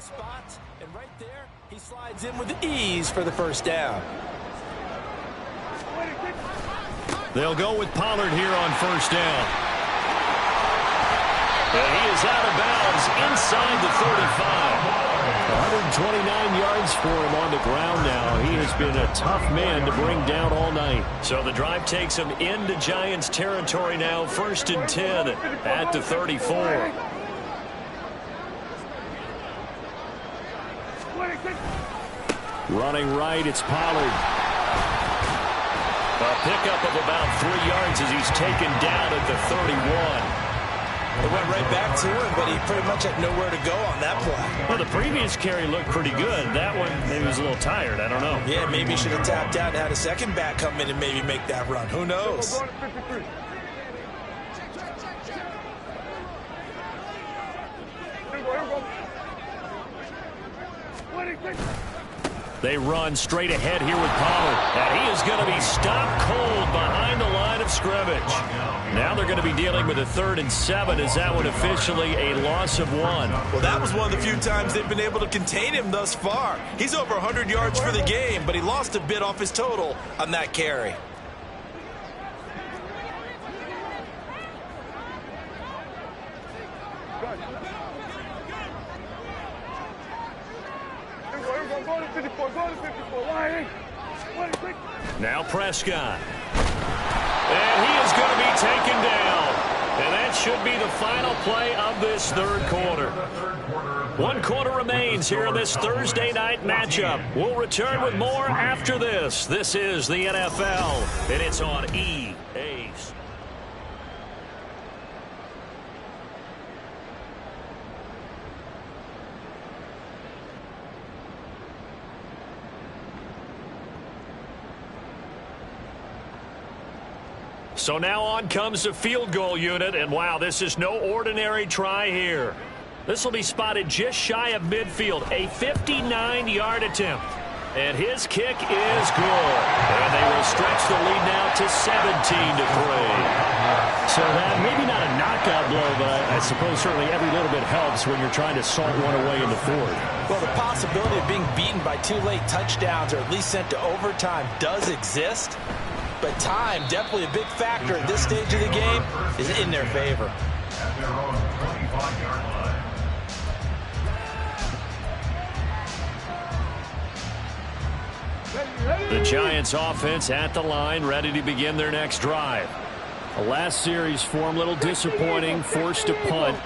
spot, and right there, he slides in with ease for the first down. They'll go with Pollard here on first down. And he is out of bounds inside the 35. 129 yards for him on the ground now. He has been a tough man to bring down all night. So the drive takes him into Giants territory now. 1st and 10 at the 34. Running right, it's Pollard. A pickup of about 3 yards as he's taken down at the 31. It went right back to him, but he pretty much had nowhere to go on that play. Well, the previous carry looked pretty good. That one, maybe was a little tired. I don't know. Yeah, maybe he should have tapped out and had a second back come in and maybe make that run. Who knows? They run straight ahead here with Pollard. And he is going to be stopped cold behind the line of scrimmage. Now they're going to be dealing with a 3rd and 7. Is that one officially a loss of 1? Well, that was one of the few times they've been able to contain him thus far. He's over 100 yards for the game, but he lost a bit off his total on that carry. Now Prescott. And he is going to be taken down. And that should be the final play of this 3rd quarter. 1 quarter remains here in this Thursday night matchup. We'll return with more after this. This is the NFL, and it's on EA. So now on comes the field goal unit, and wow, this is no ordinary try here. This will be spotted just shy of midfield, a 59-yard attempt. And his kick is good. And they will stretch the lead now to 17-3. So that maybe not a knockout blow, but I suppose certainly every little bit helps when you're trying to salt one away in the 4th. Well, the possibility of being beaten by 2 late touchdowns or at least sent to overtime does exist. But time, definitely a big factor at this stage of the game, is in their favor. The Giants offense at the line, ready to begin their next drive. The last series form a little disappointing, forced to punt.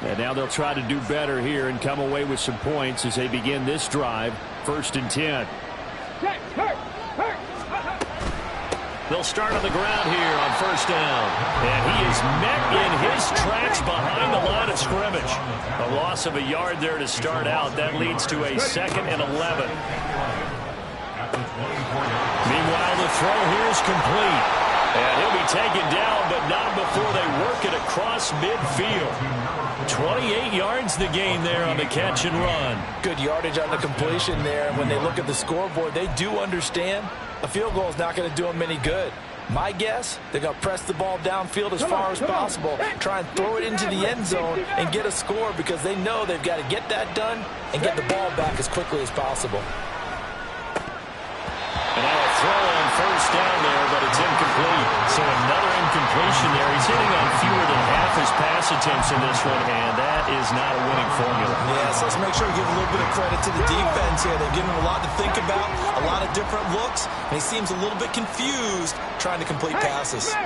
And now they'll try to do better here and come away with some points as they begin this drive. 1st and 10. They'll start on the ground here on 1st down. And he is met in his tracks behind the line of scrimmage. A loss of a yard there to start out. That leads to a 2nd and 11. Meanwhile, the throw here is complete. And he'll be taken down, but not before they work it across midfield. 28 yards the gain there on the catch and run. Good yardage on the completion there. When they look at the scoreboard, they do understand a field goal is not going to do them any good. My guess, they're going to press the ball downfield as far as possible, try and throw it into the end zone and get a score because they know they've got to get that done and get the ball back as quickly as possible. And now a throw on 1st down there, but it's incomplete. So another incompletion there. He's hitting on fewer than half his pass attempts in this one, and that is not a winning formula. Yeah, so let's make sure we give a little bit of credit to the defense here. They've given him a lot to think about, a lot of different looks, and he seems a little bit confused trying to complete passes.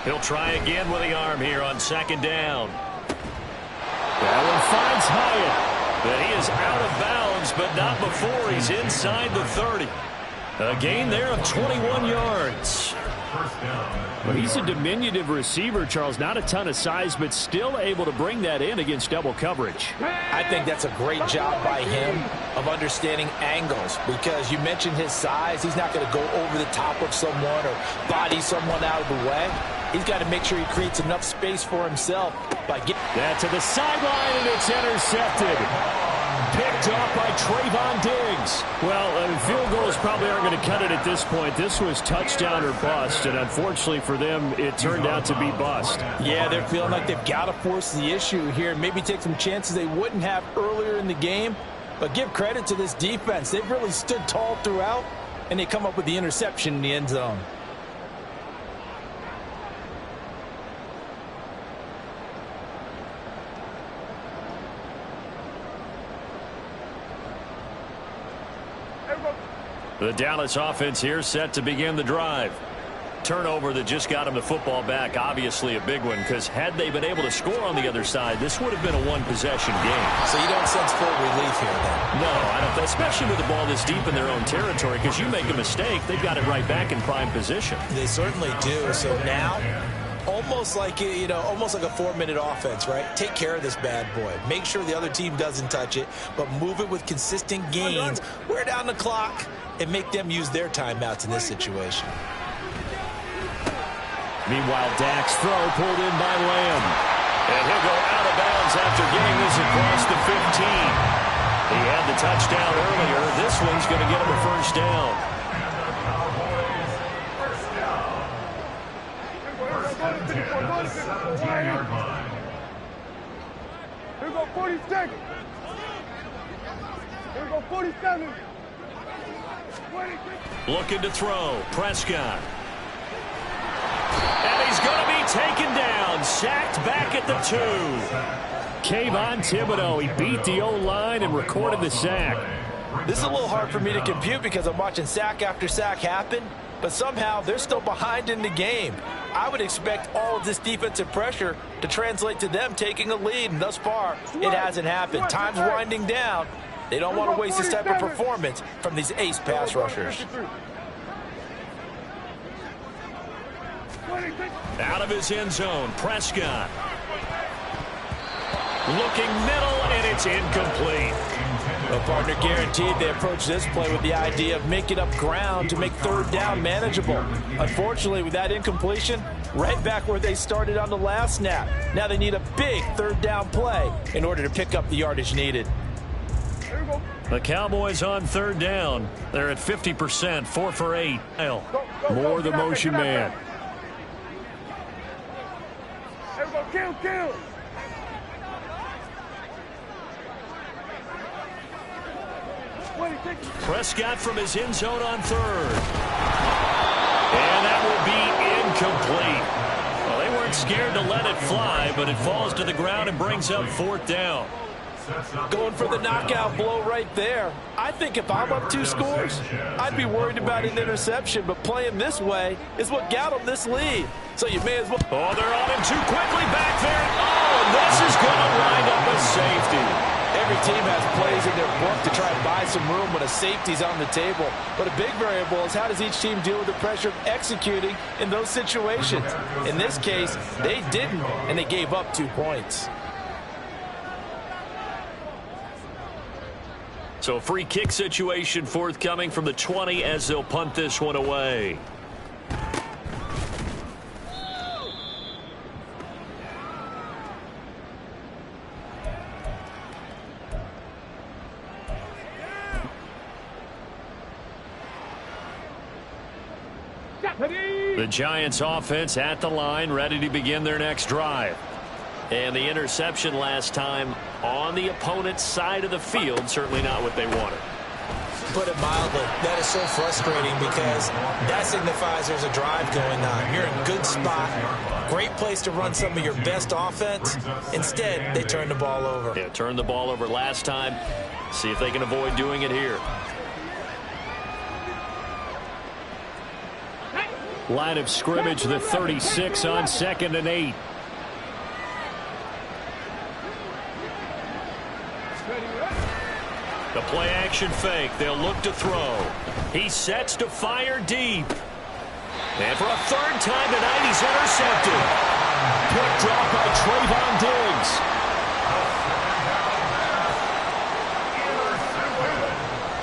He'll try again with the arm here on 2nd down. That one finds Hyatt. But he is out of bounds, but not before he's inside the 30. A gain there of 21 yards. But he's a diminutive receiver, Charles. Not a ton of size, but still able to bring that in against double coverage. I think that's a great job by him of understanding angles because you mentioned his size. He's not going to go over the top of someone or body someone out of the way. He's got to make sure he creates enough space for himself by getting that to the sideline, and it's intercepted. Picked off by Trayvon Diggs. Well, field goals probably aren't going to cut it at this point. This was touchdown or bust, and unfortunately for them, it turned out to be bust. Yeah, they're feeling like they've got to force the issue here and maybe take some chances they wouldn't have earlier in the game. But give credit to this defense. They've really stood tall throughout, and they come up with the interception in the end zone. The Dallas offense here set to begin the drive. Turnover that just got them the football back, obviously a big one, because had they been able to score on the other side, this would have been a one-possession game. So you don't sense full relief here, then? No, I don't, especially with the ball this deep in their own territory, because you make a mistake, they've got it right back in prime position. They certainly do. So now, almost like, almost like a 4-minute offense, right? Take care of this bad boy. Make sure the other team doesn't touch it, but move it with consistent gains. Wear down the clock and make them use their timeouts in this situation. Meanwhile, Dak's throw pulled in by Lamb. And he'll go out of bounds after getting this across the 15. He had the touchdown earlier. This one's going to get him a first down. Here we go 40 seconds. Here we go 47. Looking to throw. Prescott. And he's going to be taken down. Sacked back at the 2. Kayvon Thibodeau, he beat the O-line and recorded the sack. This is a little hard for me to compute because I'm watching sack after sack happen, but somehow they're still behind in the game. I would expect all of this defensive pressure to translate to them taking a lead, and thus far, it hasn't happened. Time's winding down. They don't want to waste this type of performance from these ace pass rushers. Out of his end zone, Prescott. Looking middle, and it's incomplete. Well, partner, guaranteed they approach this play with the idea of making up ground to make third down manageable. Unfortunately, with that incompletion, right back where they started on the last snap. Now they need a big third down play in order to pick up the yardage needed. The Cowboys on third down. They're at 50%, 4 for 8. More the motion man. Kill. Prescott from his end zone on third. And that will be incomplete. Well, they weren't scared to let it fly, but it falls to the ground and brings up fourth down. Going for the knockout blow right there. I think if I'm up 2 scores, I'd be worried about an interception, but playing this way is what got them this lead. So you may as well. Oh, they're on him too quickly back there. Oh, and this is going to wind up a safety. Every team has plays in their book to try and buy some room when a safety's on the table. But a big variable is how does each team deal with the pressure of executing in those situations. In this case, they didn't, and they gave up 2 points. So free kick situation forthcoming from the 20 as they'll punt this one away. The Giants offense at the line, ready to begin their next drive. And the interception last time on the opponent's side of the field, certainly not what they wanted. Put it mildly, that is so frustrating because that signifies there's a drive going on. You're in a good spot, great place to run some of your best offense. Instead, they turn the ball over. Yeah, turned the ball over last time. See if they can avoid doing it here. Line of scrimmage, the 36 on 2nd and 8. The play action fake. They'll look to throw. He sets to fire deep. And for a third time tonight, he's intercepted. Picked off by Trayvon Diggs.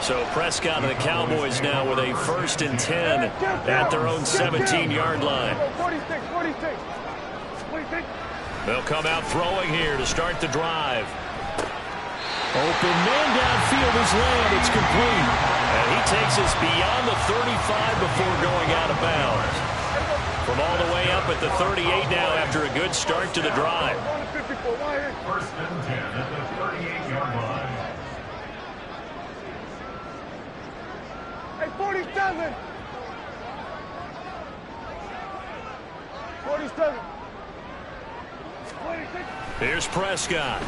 So Prescott and the Cowboys now with a 1st and 10 at their own 17-yard line. 46. They'll come out throwing here to start the drive. Open man downfield is Lamb. It's complete. And he takes us beyond the 35 before going out of bounds. From all the way up at the 38 now after a good start to the drive. First and 10 at the 38-yard line. Hey, 47. 47. 26. Here's Prescott.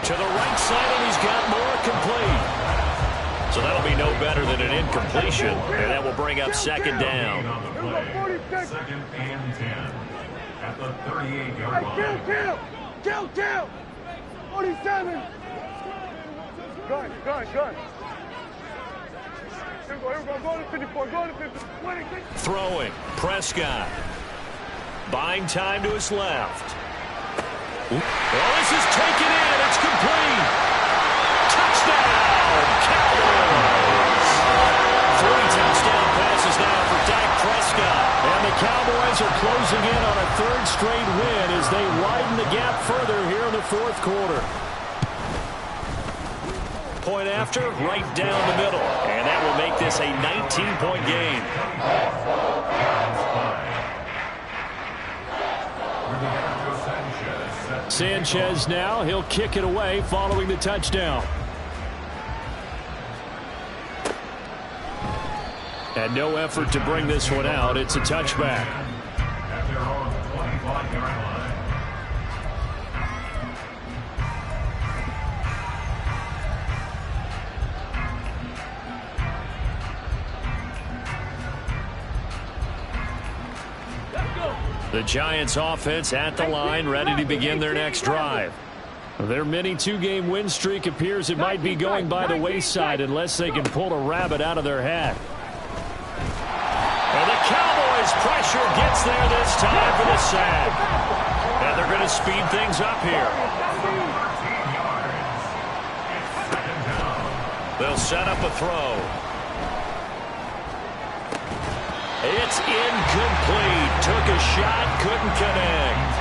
To the right side, and he's got more complete. So that'll be no better than an incompletion, and that will bring up second down. On the play, second and 10 at the 38-yard line. Kill. 47. Gun. Here we go. Go to 54. Go to 50. 26. Throwing. Prescott. Buying time to his left. Well, this is taken in. It's complete. Touchdown, Cowboys. 3 touchdown passes now for Dak Prescott. And the Cowboys are closing in on a third straight win as they widen the gap further here in the fourth quarter. Point after, right down the middle. And that will make this a 19-point game. Sanchez now, he'll kick it away following the touchdown. And no effort to bring this one out. It's a touchback. At their own 25-yard line. The Giants offense at the line, ready to begin their next drive. Their mini two-game win streak appears it might be going by the wayside unless they can pull a rabbit out of their hat. And the Cowboys pressure gets there this time for the sack. And they're going to speed things up here. They'll set up a throw. It's incomplete. Took a shot, couldn't connect.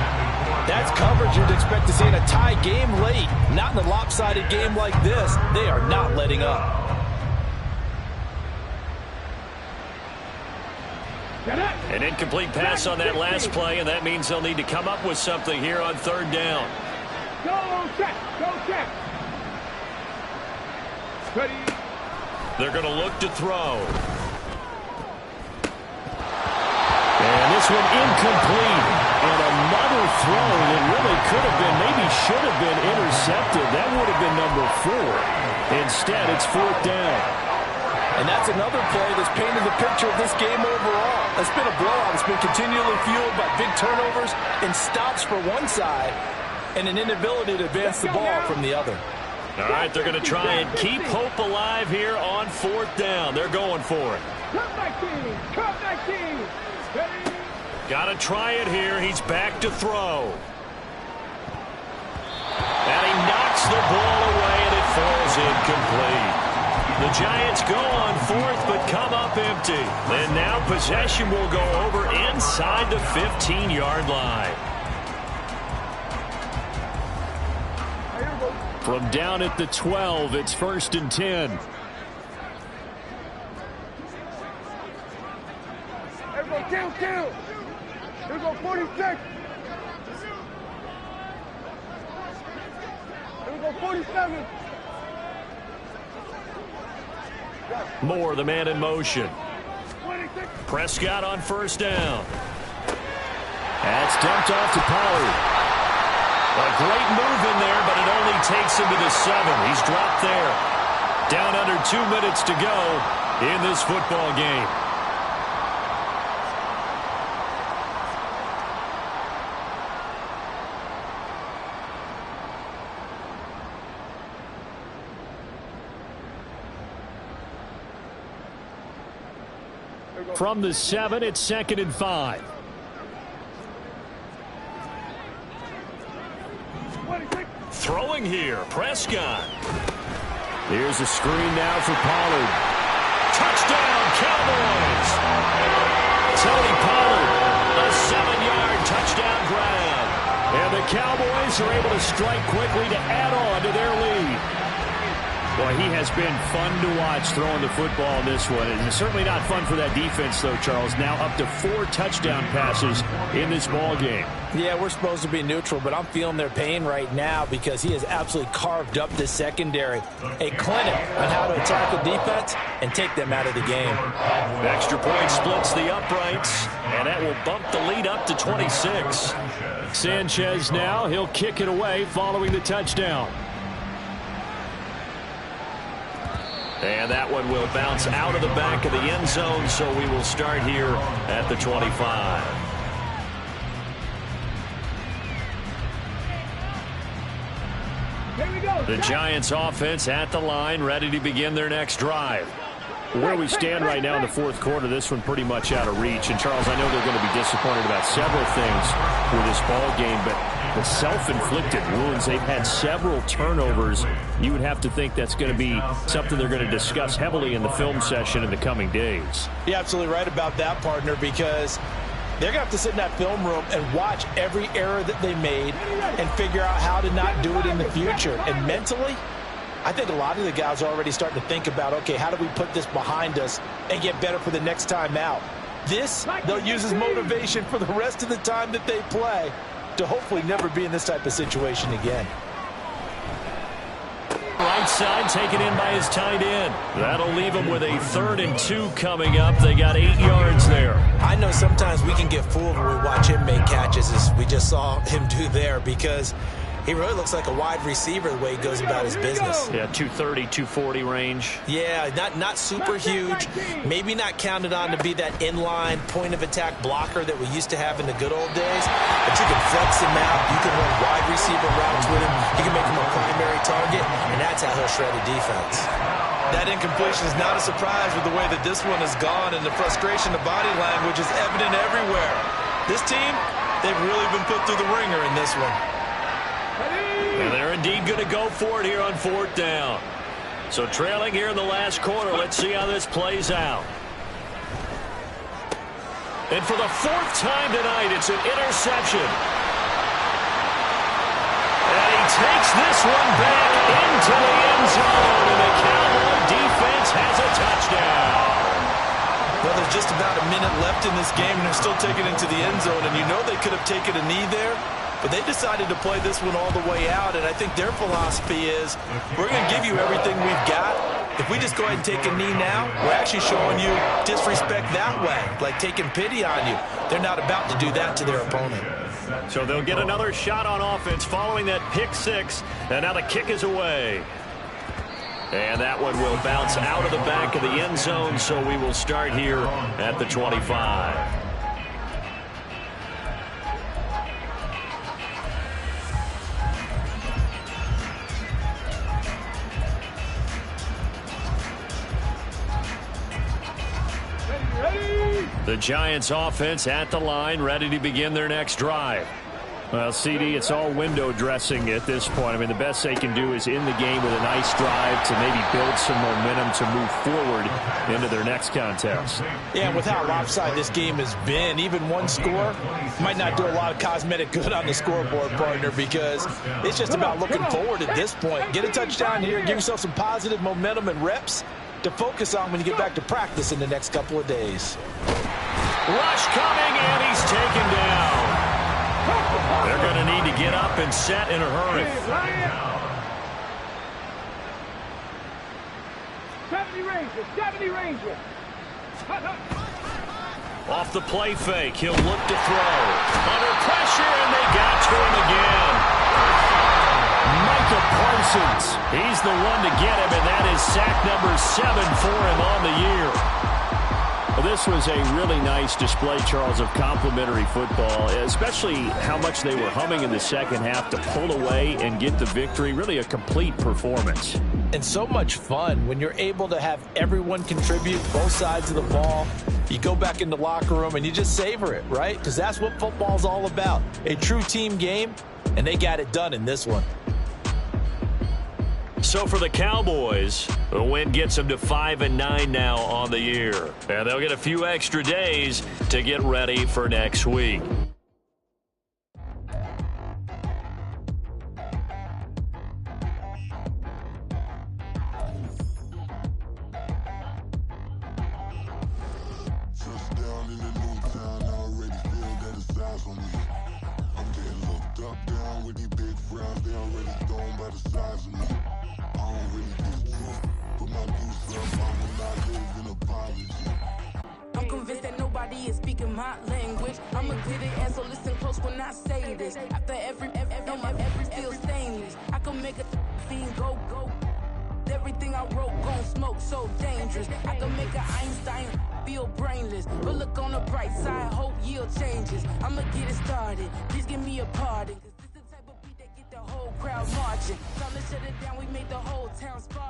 That's coverage you'd expect to see in a tie game late. Not in a lopsided game like this. They are not letting up. An incomplete pass on that last play, and that means they'll need to come up with something here on third down. Go check. Ready. They're going to look to throw. And this one incomplete. And another throw that really could have been, maybe should have been intercepted. That would have been number 4. Instead, it's fourth down. And that's another play that's painted the picture of this game overall. It's been a blowout. It's been continually fueled by big turnovers and stops for one side and an inability to advance the ball from the other. All right, they're going to try and keep hope alive here on fourth down. They're going for it. Cut back team. Got to try it here. He's back to throw. And he knocks the ball away, and it falls incomplete. The Giants go on fourth, but come up empty. And now possession will go over inside the 15-yard line. From down at the 12, it's first and 10. Kill. Here we go, 46. Here we go, 47. Moore, the man in motion. 26. Prescott on first down. That's dumped off to Pollard. A great move in there, but it only takes him to the 7. He's dropped there. Down under 2 minutes to go in this football game. From the 7, it's second and 5. Throwing here, Prescott. Here's a screen now for Pollard. Touchdown, Cowboys! Tony Pollard, a 7-yard touchdown grab. And the Cowboys are able to strike quickly to add on to their lead. Boy, he has been fun to watch throwing the football in this one. It's certainly not fun for that defense, though, Charles. Now up to 4 touchdown passes in this ball game. Yeah, we're supposed to be neutral, but I'm feeling their pain right now because he has absolutely carved up the secondary. A clinic on how to attack the defense and take them out of the game. The extra point splits the uprights, and that will bump the lead up to 26. Sanchez now, he'll kick it away following the touchdown. And that one will bounce out of the back of the end zone, so we will start here at the 25. Here we go. The Giants offense at the line, ready to begin their next drive. Where we stand right now in the fourth quarter, this one pretty much out of reach. And, Charles, I know they're going to be disappointed about several things with this ball game, but the self-inflicted wounds, they've had several turnovers. You would have to think that's going to be something they're going to discuss heavily in the film session in the coming days. You're absolutely right about that, partner, because they're going to have to sit in that film room and watch every error that they made and figure out how to not do it in the future. And mentally, I think a lot of the guys are already starting to think about, okay, how do we put this behind us and get better for the next time out? This, they'll use as motivation for the rest of the time that they play to hopefully never be in this type of situation again. Right side taken in by his tight end. That'll leave him with a 3rd and 2 coming up. They got 8 yards there. I know sometimes we can get fooled when we watch him make catches, as we just saw him do there, because he really looks like a wide receiver the way he goes about his business. Yeah, 230, 240 range. Yeah, not super huge. Maybe not counted on to be that inline point-of-attack blocker that we used to have in the good old days. But you can flex him out. You can run wide receiver routes with him. You can make him a primary target, and that's how he'll shred a defense. That incompletion is not a surprise with the way that this one has gone, and the frustration, the body language is evident everywhere. This team, they've really been put through the ringer in this one. And they're indeed going to go for it here on 4th down. So trailing here in the last quarter, let's see how this plays out. And for the 4th time tonight, it's an interception. And he takes this one back into the end zone, and the Cowboy defense has a touchdown. Well, there's just about a minute left in this game, and they're still taking it into the end zone, and you know they could have taken a knee there. But they decided to play this one all the way out, and I think their philosophy is, we're going to give you everything we've got. If we just go ahead and take a knee now, we're actually showing you disrespect that way, like taking pity on you. They're not about to do that to their opponent. So they'll get another shot on offense following that pick 6, and now the kick is away. And that one will bounce out of the back of the end zone, so we will start here at the 25. The Giants offense at the line, ready to begin their next drive. Well, CD, it's all window dressing at this point. I mean, the best they can do is in the game with a nice drive to maybe build some momentum to move forward into their next contest. Yeah, with how lopsided this game has been, even one score might not do a lot of cosmetic good on the scoreboard, partner, because it's just about looking forward at this point. Get a touchdown here, give yourself some positive momentum and reps to focus on when you get back to practice in the next couple of days. Rush coming, and he's taken down. They're going to need to get up and set in a hurry. 70 Ranger. Off the play fake, he'll look to throw. Under pressure, and they got to him again. Micah Parsons, he's the one to get him, and that is sack number 7 for him on the year. Well, this was a really nice display, Charles, of complimentary football, especially how much they were humming in the second half to pull away and get the victory. Really a complete performance. And so much fun when you're able to have everyone contribute, both sides of the ball. You go back in the locker room and you just savor it, right? Because that's what football's all about. A true team game, and they got it done in this one. So for the Cowboys, the win gets them to 5-9 now on the year. And they'll get a few extra days to get ready for next week. criticizing me. I don't really get drunk, but my juice up, I will not live in apology. I'm convinced that nobody is speaking my language. I'ma get it, and so listen close when I say this. After every feel stainless. I can make a fiend go. Everything I wrote gon' smoke, so dangerous. I can make an Einstein feel brainless. But look on the bright side, hope yield changes. I'ma get it started, please give me a pardon. Cause this the type of beat that get the whole crowd marching. Time to shut it down, we made the whole town spot.